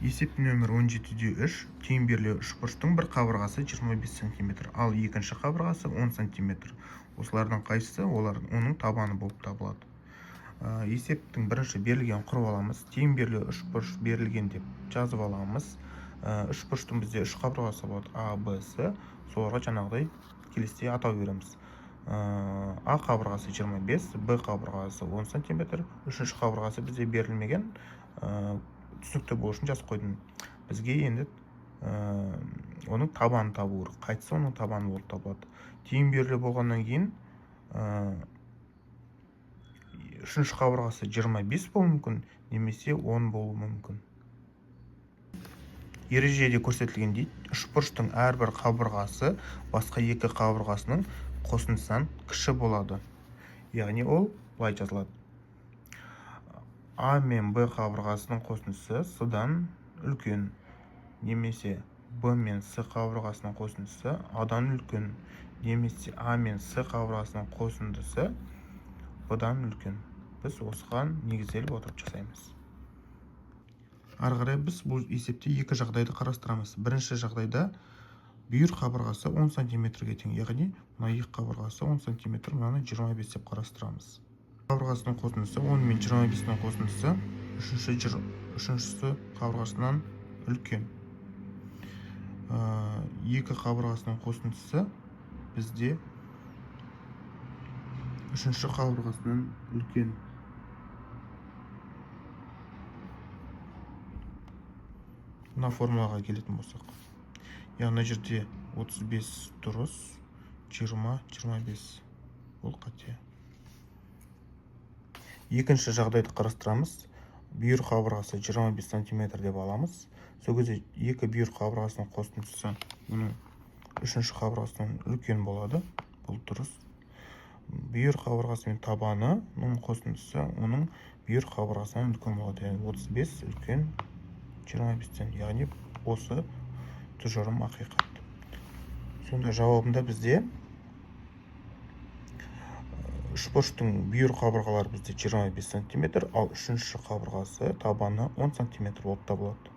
Есеп нөмір 17-3 теңберлі үшбұрыштың бір қабырғасы 25 см, ал екінші қабырғасы 10 см. Осылардың қайсысы оның табаны болып табылады. Есептің бірінші берілген құрып аламыз. Теңберлі үшбұрыш берілген деп жазып аламыз. Үшбұрыштың бізде үш қабырғасы болады: А, Б, С. Соларға жаңағыдай келесідей атау береміз. А қабырғасы 25, Б қабырғасы 10 см, үшінші қабырғасы бізде берілмеген, түсінікті болу үшін жазып қойдым. Бізге енді оның табанын табу керек. Қайтса оның табаны болып табылады. Теңберлі болғаннан кейін үшінші қабырғасы 25 болуы мүмкін, немесе 10 болуы мүмкін. Ережеде көрсетілгендей, үшбұрыштың әрбір қабырғасы басқа екі қабырғасының қосындысынан кіші болады. Яғни ол былай жазылады: А мен Б қабырғасының қосындысы С-дан үлкен, немесе Б мен С қабырғасының қосындысы А-дан үлкен, немесе А мен С қабырғасының қосындысы Б-дан үлкен. Біз осыған негізделіп отырып жасаймыз. Ары қарай біз бұл есепте екі жағдайды қарастырамыз. Бірінші жағдайда бүйір қабырғасы 10 см-ге тең, яғни мына екі қабырғасы 10 см, мынаны 25 деп қарастырамыз. Қабырғасының қосындысы 10 мен 25-ның қосындысы үшіншісі қабырғасынан үлкен. Екі қабырғасының қосындысы бізде үшінші қабырғасынан үлкен. Мына формулаға келетін болсақ, яғни жерде 35 дұрыс, 20-25 ол қате. Екінші жағдайды қарастырамыз. Бүйір қабырғасы 25 см деп аламыз. Сол кезде екі бүйір қабырғасының қосындысы оның үшінші қабырғасынан үлкен болады. Бұл дұрыс. Бүйір қабырғасы мен табанының қосындысы оның бүйір қабырғасынан үлкен болады. Яғни 35 үлкен 25-тен, яғни осы тұжырым ақиқат. Сонда жауабында бізде үшбұрыштың бүйір қабырғалары бізде 25 см, ал үшінші қабырғасы табаны 10 см болып табылады.